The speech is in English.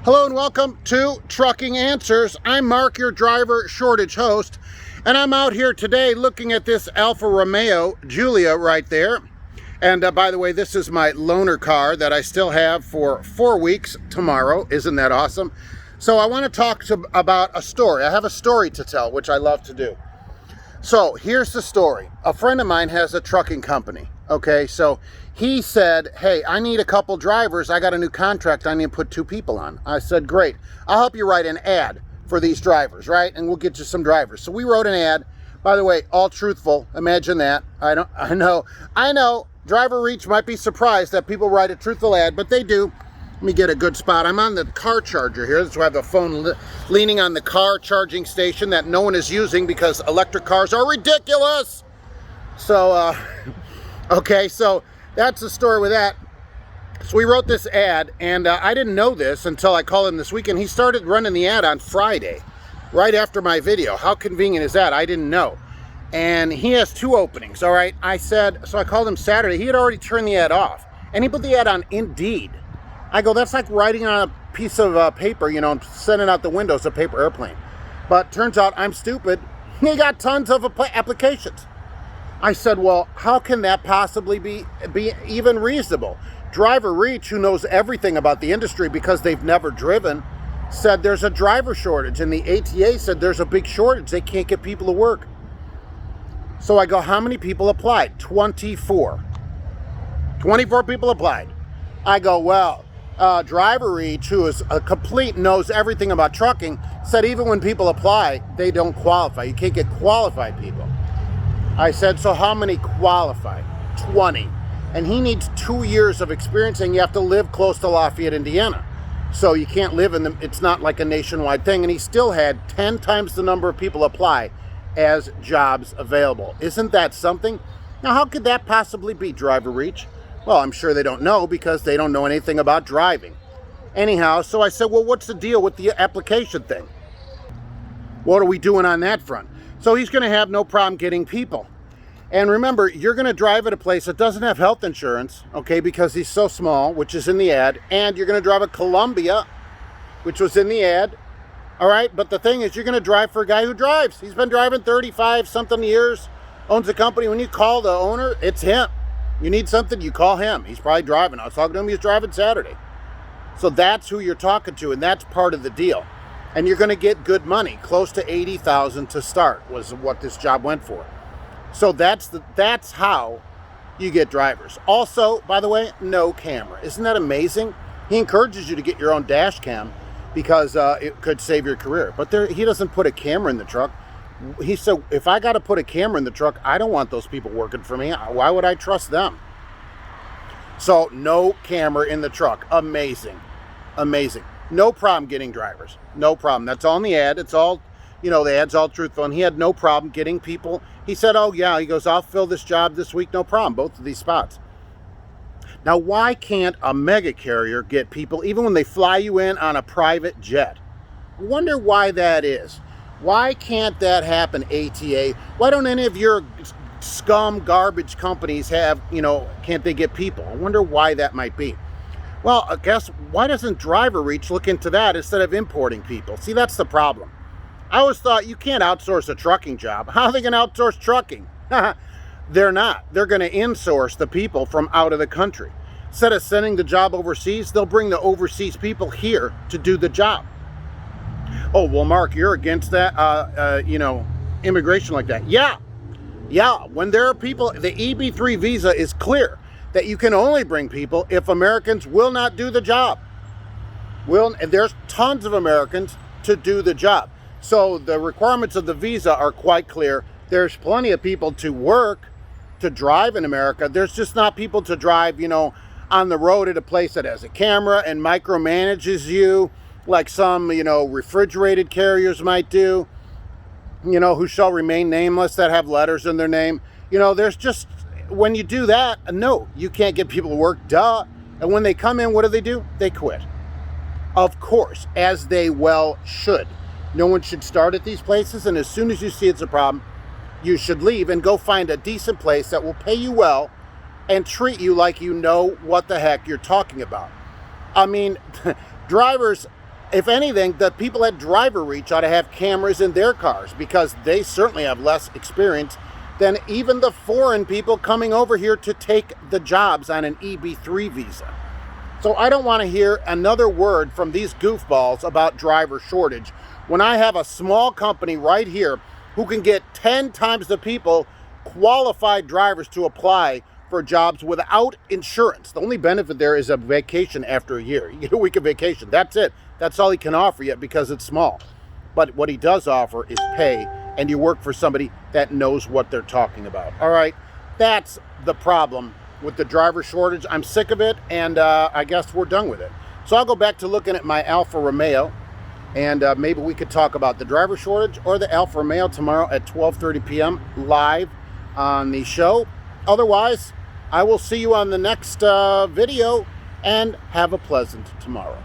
Hello and welcome to Trucking Answers. I'm Mark, your driver shortage host, and I'm out here today looking at this Alfa Romeo Giulia right there. And by the way, this is my loaner car that I still have for 4 weeks tomorrow. Isn't that awesome? So I want to talk about a story. I have a story to tell, which I love to do. So here's the story. A friend of mine has a trucking company. Okay, so he said, hey, I need a couple drivers. I got a new contract I need to put 2 people on. I said, great. I'll help you write an ad for these drivers, right? And we'll get you some drivers. So we wrote an ad. By the way, all truthful. Imagine that. I know. Driver Reach might be surprised that people write a truthful ad, but they do. Let me get a good spot. I'm on the car charger here. That's why I have the phone leaning on the car charging station that no one is using because electric cars are ridiculous. So, okay, so that's the story with that. So we wrote this ad, and I didn't know this until I called him this weekend. He started running the ad on Friday, right after my video. How convenient is that? I didn't know. And he has 2 openings, all right? So I called him Saturday. He had already turned the ad off, and he put the ad on Indeed. I go, that's like writing on a piece of paper, you know, and sending out the windows a paper airplane. But turns out I'm stupid. He got tons of applications. I said, well, how can that possibly be even reasonable? Driver Reach, who knows everything about the industry because they've never driven, said there's a driver shortage. And the ATA said there's a big shortage. They can't get people to work. So I go, how many people applied? 24. 24 people applied. I go, well, Driver Reach, who is a complete, knows everything about trucking, said even when people apply, they don't qualify. You can't get qualified people. I said, so how many qualify? 20. And he needs 2 years of experience, and you have to live close to Lafayette, Indiana. So you can't live in it's not like a nationwide thing. And he still had 10 times the number of people apply as jobs available. Isn't that something? Now, how could that possibly be, Driver Reach? Well, I'm sure they don't know because they don't know anything about driving. Anyhow, so I said, well, what's the deal with the application thing? What are we doing on that front? So he's going to have no problem getting people. And remember, you're going to drive at a place that doesn't have health insurance, okay, because he's so small, which is in the ad. And you're going to drive a Columbia, which was in the ad. All right, but the thing is, you're going to drive for a guy who drives. He's been driving 35-something years, owns a company. When you call the owner, it's him. You need something, you call him. He's probably driving. I was talking to him, he was driving Saturday. So that's who you're talking to, and that's part of the deal. And you're going to get good money, close to $80,000 to start was what this job went for. So that's how you get drivers. Also, by the way, no camera. Isn't that amazing? He encourages you to get your own dash cam because it could save your career. But he doesn't put a camera in the truck. He said, if I got to put a camera in the truck, I don't want those people working for me. Why would I trust them? So no camera in the truck. Amazing. Amazing. No problem getting drivers. No problem. That's all in the ad. It's all, you know, the ad's all truthful. And he had no problem getting people. He said, oh, yeah. He goes, I'll fill this job this week. No problem. Both of these spots. Now, why can't a mega carrier get people even when they fly you in on a private jet? I wonder why that is. Why can't that happen, ATA? Why don't any of your scum garbage companies have, you know, can't they get people? I wonder why that might be. Well, I guess, why doesn't Driver Reach look into that instead of importing people? See, that's the problem. I always thought you can't outsource a trucking job. How are they going to outsource trucking? They're not. They're going to insource the people from out of the country. Instead of sending the job overseas, they'll bring the overseas people here to do the job. Oh, well, Mark, you're against that, you know, immigration like that. Yeah. When there are people, the EB-3 visa is clear that you can only bring people if Americans will not do the job. There's tons of Americans to do the job. So the requirements of the visa are quite clear. There's plenty of people to work, to drive in America. There's just not people to drive, you know, on the road at a place that has a camera and micromanages you, like some, you know, refrigerated carriers might do, you know, who shall remain nameless, that have letters in their name. You know, there's just, when you do that, no, you can't get people to work, duh. And when they come in, what do? They quit. Of course, as they well should. No one should start at these places, and as soon as you see it's a problem, you should leave and go find a decent place that will pay you well and treat you like you know what the heck you're talking about. I mean, drivers If anything, the people at Driver Reach ought to have cameras in their cars, because they certainly have less experience than even the foreign people coming over here to take the jobs on an EB3 visa. So I don't want to hear another word from these goofballs about driver shortage when I have a small company right here who can get 10 times the people, qualified drivers, to apply for jobs without insurance. The only benefit there is a vacation after a year. You get a week of vacation. That's it. That's all he can offer you because it's small. But what he does offer is pay, and you work for somebody that knows what they're talking about. All right, that's the problem with the driver shortage. I'm sick of it, and I guess we're done with it. So I'll go back to looking at my Alfa Romeo, and maybe we could talk about the driver shortage or the Alfa Romeo tomorrow at 12:30 p.m. live on the show. Otherwise, I will see you on the next video, and have a pleasant tomorrow.